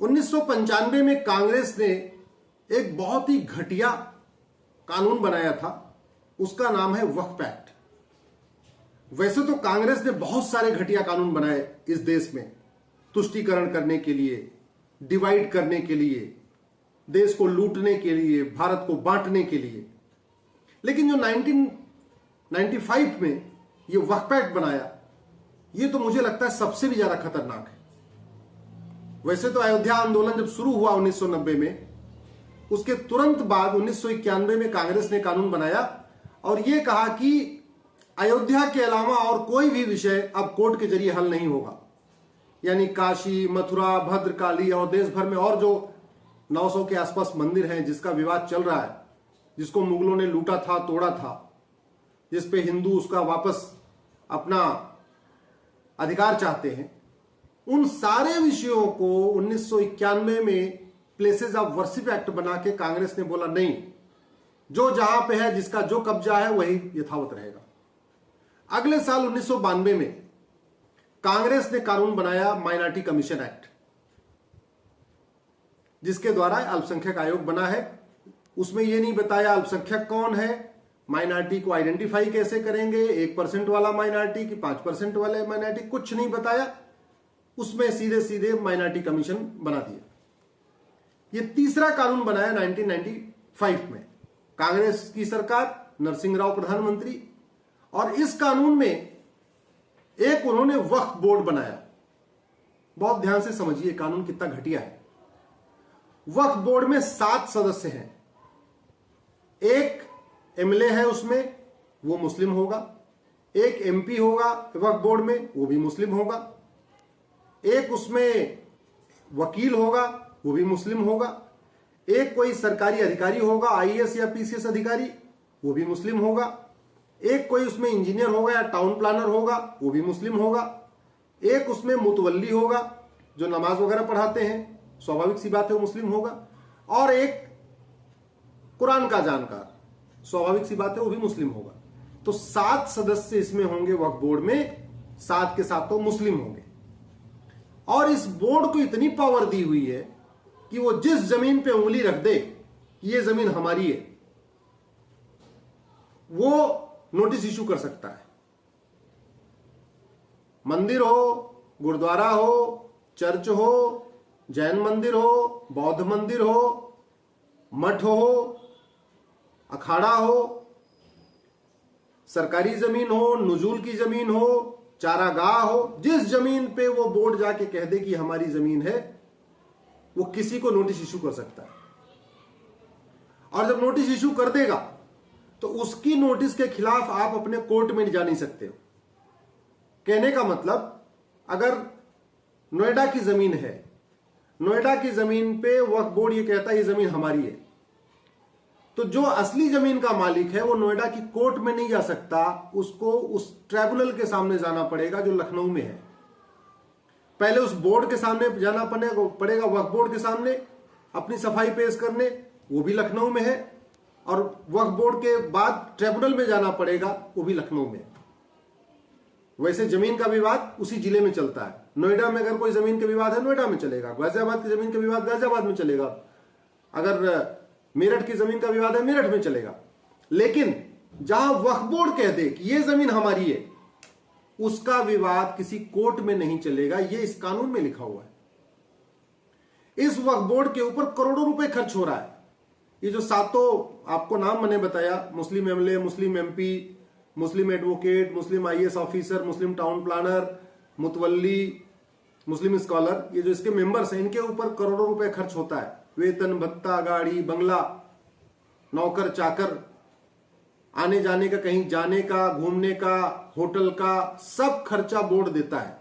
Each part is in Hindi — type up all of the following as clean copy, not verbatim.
1995 में कांग्रेस ने एक बहुत ही घटिया कानून बनाया था, उसका नाम है वक्फ एक्ट। वैसे तो कांग्रेस ने बहुत सारे घटिया कानून बनाए इस देश में, तुष्टीकरण करने के लिए, डिवाइड करने के लिए, देश को लूटने के लिए, भारत को बांटने के लिए। लेकिन जो 1995 में ये वक्फ एक्ट बनाया, ये तो मुझे लगता है सबसे भी ज्यादा खतरनाक है। वैसे तो अयोध्या आंदोलन जब शुरू हुआ 1990 में, उसके तुरंत बाद 1991 में कांग्रेस ने कानून बनाया और यह कहा कि अयोध्या के अलावा और कोई भी विषय अब कोर्ट के जरिए हल नहीं होगा। यानी काशी, मथुरा, भद्रकाली और देश भर में और जो 900 के आसपास मंदिर हैं जिसका विवाद चल रहा है, जिसको मुगलों ने लूटा था, तोड़ा था, जिस पे हिंदू उसका वापस अपना अधिकार चाहते हैं, उन सारे विषयों को 1991 में प्लेसेस ऑफ वर्शिप एक्ट बना के कांग्रेस ने बोला नहीं, जो जहां पे है, जिसका जो कब्जा है वही यथावत रहेगा। अगले साल 1992 में कांग्रेस ने कानून बनाया माइनॉरिटी कमीशन एक्ट, जिसके द्वारा अल्पसंख्यक आयोग बना है। उसमें यह नहीं बताया अल्पसंख्यक कौन है, माइनॉरिटी को आइडेंटिफाई कैसे करेंगे, 1% वाला माइनॉरिटी की 5% वाले माइनॉरिटी, कुछ नहीं बताया। उसमें सीधे सीधे माइनॉरिटी कमीशन बना दिया। यह तीसरा कानून बनाया 1995 में, कांग्रेस की सरकार, नरसिंह राव प्रधानमंत्री। और इस कानून में एक उन्होंने वक्फ बोर्ड बनाया। बहुत ध्यान से समझिए कानून कितना घटिया है। वक्फ बोर्ड में 7 सदस्य हैं। एक एमएलए है उसमें, वो मुस्लिम होगा। एक एमपी होगा वक्फ बोर्ड में, वो भी मुस्लिम होगा। एक उसमें वकील होगा, वो भी मुस्लिम होगा। एक कोई सरकारी अधिकारी होगा, आईएएस या पीसीएस अधिकारी, वो भी मुस्लिम होगा। एक कोई उसमें इंजीनियर होगा या टाउन प्लानर होगा, वो भी मुस्लिम होगा। एक उसमें मुतवल्ली होगा, जो नमाज वगैरह पढ़ाते हैं, स्वाभाविक सी बात है वो मुस्लिम होगा। और एक कुरान का जानकार, स्वाभाविक सी बात है वो भी मुस्लिम होगा। तो 7 सदस्य इसमें होंगे वक्फ बोर्ड में, 7 के 7 तो मुस्लिम होंगे। और इस बोर्ड को इतनी पावर दी हुई है कि वो जिस जमीन पे उंगली रख दे, ये जमीन हमारी है, वो नोटिस इशू कर सकता है। मंदिर हो, गुरुद्वारा हो, चर्च हो, जैन मंदिर हो, बौद्ध मंदिर हो, मठ हो, अखाड़ा हो, सरकारी जमीन हो, नुजूल की जमीन हो, चारागाह हो, जिस जमीन पे वो बोर्ड जाके कह दे कि हमारी जमीन है, वो किसी को नोटिस इशू कर सकता है। और जब नोटिस इशू कर देगा तो उसकी नोटिस के खिलाफ आप अपने कोर्ट में जा नहीं सकते हो। कहने का मतलब, अगर नोएडा की जमीन है, नोएडा की जमीन पे वक्फ बोर्ड ये कहता है ये जमीन हमारी है, तो जो असली जमीन का मालिक है वो नोएडा की कोर्ट में नहीं जा सकता, उसको उस ट्राइब्यूनल के सामने जाना पड़ेगा जो लखनऊ में है। पहले उस बोर्ड के सामने जाना पड़ेगा, वक्फ बोर्ड के सामने अपनी सफाई पेश करने, वो भी लखनऊ में है। और वक्फ बोर्ड के बाद ट्राइब्यूनल में जाना पड़ेगा, वो भी लखनऊ में है। वैसे जमीन का विवाद उसी जिले में चलता है। नोएडा में अगर कोई जमीन का विवाद है, नोएडा में चलेगा। गाजियाबाद की जमीन का विवाद गाजियाबाद में चलेगा। अगर मेरठ की जमीन का विवाद है, मेरठ में चलेगा। लेकिन जहां वक्फ बोर्ड कह दे कि यह जमीन हमारी है, उसका विवाद किसी कोर्ट में नहीं चलेगा। यह इस कानून में लिखा हुआ है। इस वक्फ बोर्ड के ऊपर करोड़ों रुपए खर्च हो रहा है। ये जो 7 आपको नाम मैंने बताया, मुस्लिम एमएलए, मुस्लिम एमपी, मुस्लिम एडवोकेट, मुस्लिम आईएएस ऑफिसर, मुस्लिम टाउन प्लानर, मुतवल्ली, मुस्लिम स्कॉलर, ये जो इसके मेंबर्स हैं, इनके ऊपर करोड़ों रुपए खर्च होता है। वेतन भत्ता, गाड़ी, बंगला, नौकर चाकर, आने जाने का, कहीं जाने का, घूमने का, होटल का, सब खर्चा बोर्ड देता है।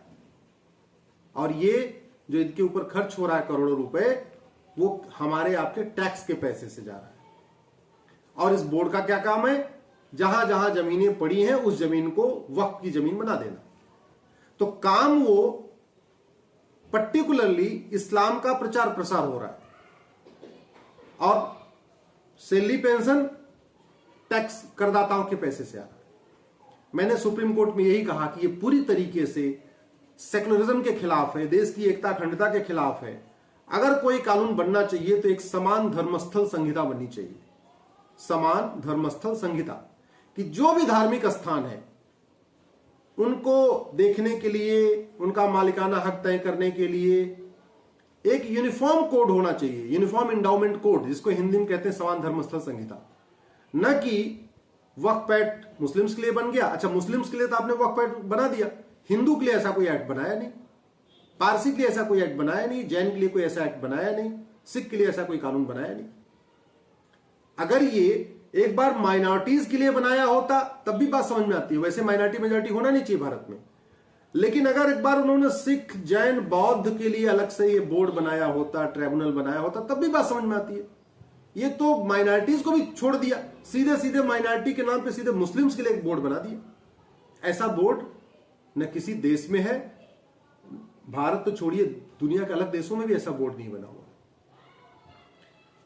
और ये जो इनके ऊपर खर्च हो रहा है करोड़ों रुपए, वो हमारे आपके टैक्स के पैसे से जा रहा है। और इस बोर्ड का क्या काम है? जहां जहां जमीनें पड़ी हैं उस जमीन को वक्फ की जमीन बना देना। तो काम वो पर्टिकुलरली इस्लाम का प्रचार प्रसार हो रहा है। और सैलरी पेंशन टैक्स करदाताओं के पैसे से आ रहा है। मैंने सुप्रीम कोर्ट में यही कहा कि ये पूरी तरीके से सेकुलरिज्म के खिलाफ है, देश की एकता अखंडता के खिलाफ है। अगर कोई कानून बनना चाहिए तो एक समान धर्मस्थल संहिता बननी चाहिए। समान धर्मस्थल संहिता कि जो भी धार्मिक स्थान है उनको देखने के लिए, उनका मालिकाना हक तय करने के लिए एक यूनिफॉर्म कोड होना चाहिए, यूनिफॉर्म इंडाउमेंट कोड, जिसको हिंदी में कहते हैं समान धर्मस्थल संहिता। न कि वक्फ एक्ट मुस्लिम्स के लिए बन गया, अच्छा मुस्लिम्स के लिए तो आपने वक्फ एक्ट बना दिया, हिंदू के लिए ऐसा कोई एक्ट बनाया नहीं, पारसी के लिए ऐसा कोई एक्ट बनाया नहीं, जैन के लिए कोई ऐसा एक्ट बनाया नहीं, सिख के लिए ऐसा कोई कानून बनाया नहीं। अगर ये एक बार माइनॉरिटीज के लिए बनाया होता तब भी बात समझ में आती है, वैसे माइनॉरिटी मेजॉरिटी होना नहीं चाहिए भारत में। लेकिन अगर एक बार उन्होंने सिख, जैन, बौद्ध के लिए अलग से ये बोर्ड बनाया होता, ट्राइब्यूनल बनाया होता, तब भी बात समझ में आती है। ये तो माइनॉरिटीज को भी छोड़ दिया, सीधे सीधे माइनॉरिटी के नाम पे सीधे मुस्लिम्स के लिए एक बोर्ड बना दिया। ऐसा बोर्ड न किसी देश में है, भारत तो छोड़िए दुनिया के अलग देशों में भी ऐसा बोर्ड नहीं बना हुआ।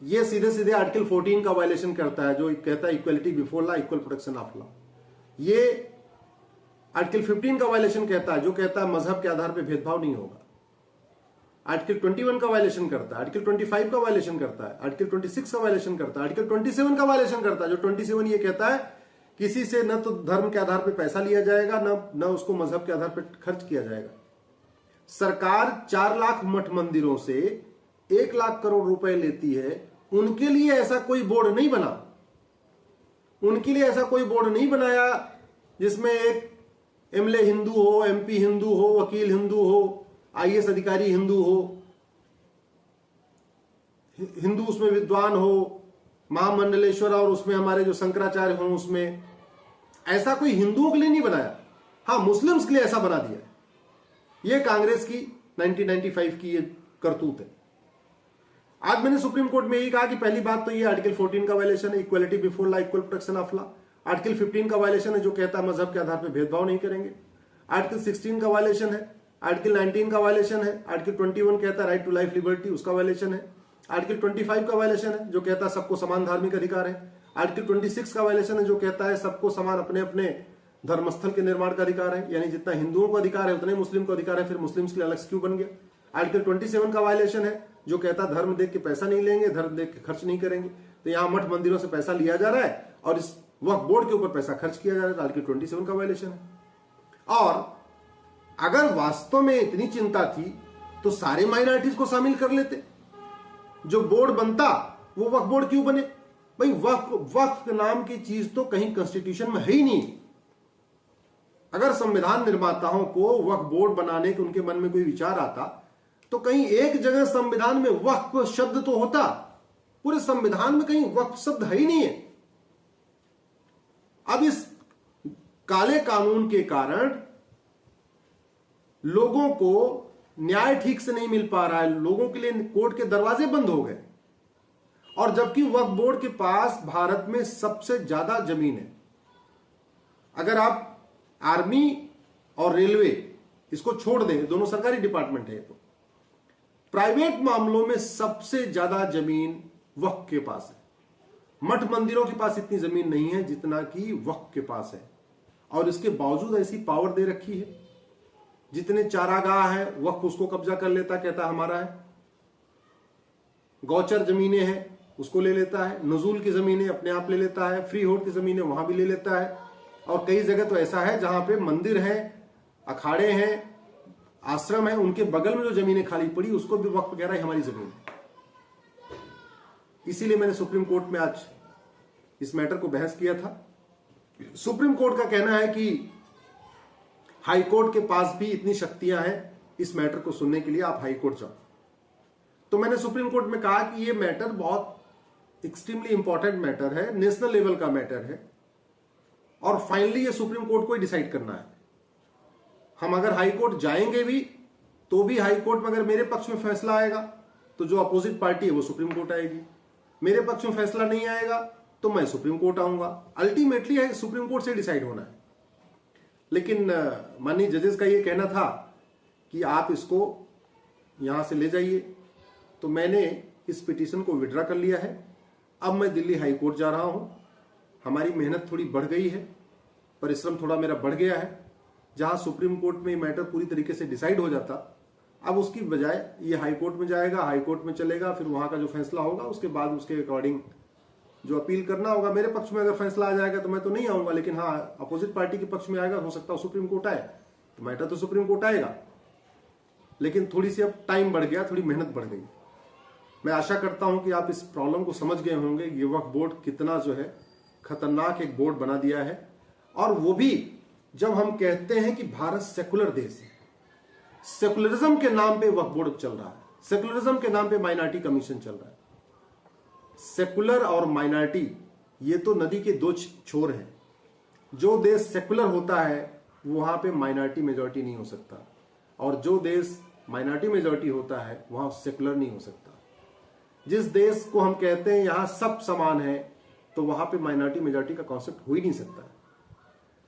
ये सीधे सीधे आर्टिकल 14 का वायलेशन करता है, जो कहता है equality before law, equal protection of law. ये आर्टिकल 15 का वायलेशन कहता है, जो कहता है मजहब के आधार पर भेदभाव नहीं होगा। आर्टिकल 21 का वायलेशन करता है, आर्टिकल 25 का वायलेशन करता है, आर्टिकल 26 का वायलेशन करता है, आर्टिकल 27 का वायलेशन करता है, जो 27 ये कहता है किसी से न तो धर्म के आधार पर पैसा लिया जाएगा, न उसको मजहब के आधार पर खर्च किया जाएगा। सरकार 4 लाख मठ मंदिरों से 1 लाख करोड़ रुपए लेती है, उनके लिए ऐसा कोई बोर्ड नहीं बना, उनके लिए ऐसा कोई बोर्ड नहीं बनाया जिसमें एक एमएलए हिंदू हो, एमपी हिंदू हो, वकील हिंदू हो, आईएएस अधिकारी हिंदू हो, हिंदू उसमें विद्वान हो, महामंडलेश्वर और उसमें हमारे जो शंकराचार्य हों, उसमें ऐसा कोई हिंदुओं के लिए नहीं बनाया। हाँ, मुस्लिम्स के लिए ऐसा बना दिया। ये कांग्रेस की 1995 की ये करतूत है। आज मैंने सुप्रीम कोर्ट में यही कहा कि पहली बात तो ये आर्टिकल 14 का वायलेशन है, equality before law, equal protection of law. Article 15 का वायलेशन है, जो कहता है मजहब के आधार पर भेदभाव नहीं करेंगे। आर्टिकल 16 का वायलेशन है, आर्टिकल 19 का वायलेशन है, आर्टिकल 21 कहता है राइट टू लाइफ लिबर्टी, उसका वायलेशन है। आर्टिकल 25 का वायलेशन है, जो कहता है सबको समान धार्मिक अधिकार है। आर्टिकल 26 का वायलेशन है, जो कहता है सबको समान अपने अपने धर्मस्थल के निर्माण का अधिकार है, यानी जितना हिंदुओं को अधिकार है उतना ही मुस्लिम को अधिकार है, फिर मुस्लिम्स के लिए अलग से क्यों बन गया। आर्टिकल 27 का वायलेशन है, जो कहता है धर्म देख के पैसा नहीं लेंगे, धर्म देख के खर्च नहीं करेंगे। तो यहां मठ मंदिरों से पैसा लिया जा रहा है और इस वक्फ बोर्ड के ऊपर पैसा खर्च किया जा रहा है, तो आर्टिकल 27 का वायलेशन है। और अगर वास्तव में इतनी चिंता थी तो सारे माइनॉरिटीज को शामिल कर लेते, जो बोर्ड बनता वो वक्फ बोर्ड क्यों बने भाई? वक्फ नाम की चीज तो कहीं कॉन्स्टिट्यूशन में है ही नहीं। अगर संविधान निर्माताओं को वक्फ बोर्ड बनाने के उनके मन में कोई विचार आता तो कहीं एक जगह संविधान में वक्फ शब्द तो होता, पूरे संविधान में कहीं वक्फ शब्द है ही नहीं है। अब इस काले कानून के कारण लोगों को न्याय ठीक से नहीं मिल पा रहा है, लोगों के लिए कोर्ट के दरवाजे बंद हो गए। और जबकि वक्फ बोर्ड के पास भारत में सबसे ज्यादा जमीन है। अगर आप आर्मी और रेलवे इसको छोड़ दें, दोनों सरकारी डिपार्टमेंट है, तो प्राइवेट मामलों में सबसे ज्यादा जमीन वक्फ के पास है। मठ मंदिरों के पास इतनी जमीन नहीं है जितना कि वक्फ के पास है, और इसके बावजूद ऐसी पावर दे रखी है, जितने चारागाह है वक्फ उसको कब्जा कर लेता, कहता हमारा है। गौचर जमीनें हैं उसको ले लेता है, नजूल की जमीनें अपने आप ले लेता है, फ्री होल्ड की जमीनें वहां भी ले लेता है। और कई जगह तो ऐसा है जहां पे मंदिर है, अखाड़े हैं, आश्रम है, उनके बगल में जो जमीनें खाली पड़ी उसको भी वक्फ कह रहा है हमारी जमीन है। इसीलिए मैंने सुप्रीम कोर्ट में आज इस मैटर को बहस किया था। सुप्रीम कोर्ट का कहना है कि हाई कोर्ट के पास भी इतनी शक्तियां हैं इस मैटर को सुनने के लिए, आप हाई कोर्ट जाओ। तो मैंने सुप्रीम कोर्ट में कहा कि यह मैटर बहुत एक्सट्रीमली इंपॉर्टेंट मैटर है, नेशनल लेवल का मैटर है, और फाइनली ये सुप्रीम कोर्ट को ही डिसाइड करना है। हम अगर हाई कोर्ट जाएंगे भी तो भी हाई कोर्ट में अगर मेरे पक्ष में फैसला आएगा तो जो अपोजिट पार्टी है वो सुप्रीम कोर्ट आएगी, मेरे पक्ष में फैसला नहीं आएगा तो मैं सुप्रीम कोर्ट आऊंगा। अल्टीमेटली सुप्रीम कोर्ट से डिसाइड होना है। लेकिन माननीय जजेस का ये कहना था कि आप इसको यहां से ले जाइए, तो मैंने इस पिटीशन को विड्रॉ कर लिया है। अब मैं दिल्ली हाई कोर्ट जा रहा हूं। हमारी मेहनत थोड़ी बढ़ गई है, परिश्रम थोड़ा मेरा बढ़ गया है। जहां सुप्रीम कोर्ट में मैटर पूरी तरीके से डिसाइड हो जाता, अब उसकी बजाय ये हाई कोर्ट में जाएगा, हाई कोर्ट में चलेगा, फिर वहां का जो फैसला होगा उसके बाद उसके अकॉर्डिंग जो अपील करना होगा। मेरे पक्ष में अगर फैसला आ जाएगा तो मैं तो नहीं आऊंगा, लेकिन हाँ अपोजिट पार्टी के पक्ष में आएगा, हो सकता है सुप्रीम कोर्ट आए, तो मैटर तो सुप्रीम कोर्ट आएगा। लेकिन थोड़ी सी अब टाइम बढ़ गया, थोड़ी मेहनत बढ़ गई। मैं आशा करता हूं कि आप इस प्रॉब्लम को समझ गए होंगे। ये वक्फ बोर्ड कितना जो है खतरनाक एक बोर्ड बना दिया है, और वो भी जब हम कहते हैं कि भारत सेकुलर देश है। सेकुलरिज्म के नाम पे वक्फ बोर्ड चल रहा है, सेकुलरिज्म के नाम पे माइनॉरिटी कमीशन चल रहा है। सेकुलर और माइनॉरिटी ये तो नदी के दो छोर हैं। जो देश सेकुलर होता है वहां पे माइनॉरिटी मेजॉरिटी नहीं हो सकता, और जो देश माइनॉरिटी मेजॉरिटी होता है वहां सेकुलर नहीं हो सकता। जिस देश को हम कहते हैं यहां सब समान है, तो वहां पे माइनॉरिटी मेजॉरिटी का कॉन्सेप्ट हो ही नहीं सकता।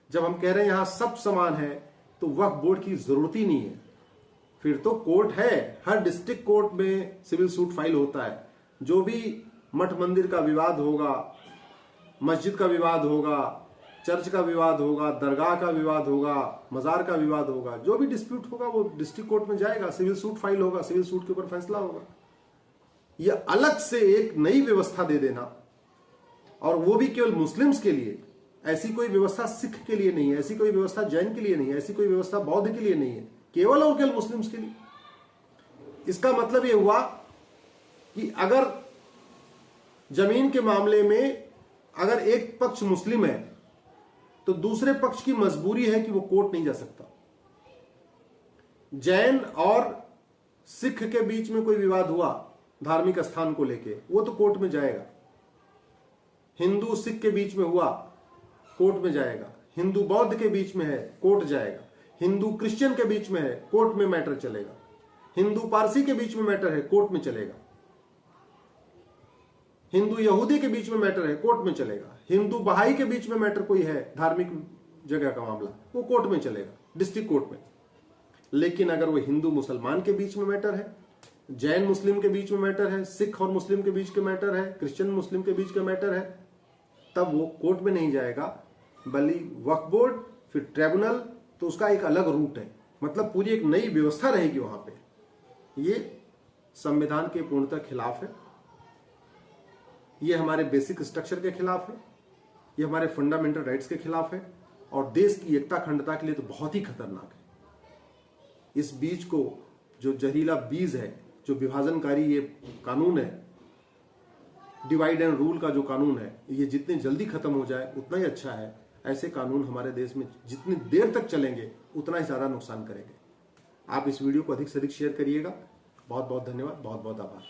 जब हम कह रहे हैं यहां सब समान है, तो वक्फ बोर्ड की जरूरत ही नहीं है। फिर तो कोर्ट है, हर डिस्ट्रिक्ट कोर्ट में सिविल सूट फाइल होता है। जो भी मठ मंदिर का विवाद होगा, मस्जिद का विवाद होगा, चर्च का विवाद होगा, दरगाह का विवाद होगा, मजार का विवाद होगा, जो भी डिस्प्यूट होगा वो डिस्ट्रिक्ट कोर्ट में जाएगा, सिविल सूट फाइल होगा, सिविल सूट के ऊपर फैसला होगा। यह अलग से एक नई व्यवस्था दे देना, और वो भी केवल मुस्लिम्स के लिए। ऐसी कोई व्यवस्था सिख के लिए नहीं है, ऐसी कोई व्यवस्था जैन के लिए नहीं है, ऐसी कोई व्यवस्था बौद्ध के लिए नहीं है, केवल और केवल मुस्लिम्स के लिए। इसका मतलब यह हुआ कि अगर जमीन के मामले में अगर एक पक्ष मुस्लिम है, तो दूसरे पक्ष की मजबूरी है कि वो कोर्ट नहीं जा सकता। जैन और सिख के बीच में कोई विवाद हुआ धार्मिक स्थान को लेके, वो तो कोर्ट में जाएगा। हिंदू सिख के बीच में हुआ, कोर्ट में जाएगा। हिंदू बौद्ध के बीच में है, कोर्ट जाएगा। हिंदू क्रिश्चियन के बीच में है, कोर्ट में मैटर चलेगा। हिंदू पारसी के बीच में मैटर है, कोर्ट में चलेगा। हिंदू यहूदी के बीच में मैटर है, कोर्ट में चलेगा। हिंदू बहाई के बीच में मैटर कोई है, धार्मिक जगह का मामला, वो कोर्ट में चलेगा, डिस्ट्रिक्ट कोर्ट में। लेकिन अगर वो हिंदू मुसलमान के बीच में मैटर है, जैन मुस्लिम के बीच में मैटर है, सिख और मुस्लिम के बीच के मैटर है, क्रिश्चियन मुस्लिम के बीच का मैटर है, तब वो कोर्ट में नहीं जाएगा, बल्कि वक्फ बोर्ड, फिर ट्रिब्यूनल, तो उसका एक अलग रूट है। मतलब पूरी एक नई व्यवस्था रहेगी वहां पे। ये संविधान के पूर्णतः खिलाफ है, ये हमारे बेसिक स्ट्रक्चर के खिलाफ है, ये हमारे फंडामेंटल राइट्स के खिलाफ है, और देश की एकता अखंडता के लिए तो बहुत ही खतरनाक है। इस बीज को, जो जहरीला बीज है, जो विभाजनकारी ये कानून है, डिवाइड एंड रूल का जो कानून है, ये जितनी जल्दी खत्म हो जाए उतना ही अच्छा है। ऐसे कानून हमारे देश में जितनी देर तक चलेंगे उतना ही ज्यादा नुकसान करेंगे। आप इस वीडियो को अधिक से अधिक शेयर करिएगा। बहुत बहुत धन्यवाद, बहुत बहुत आभार।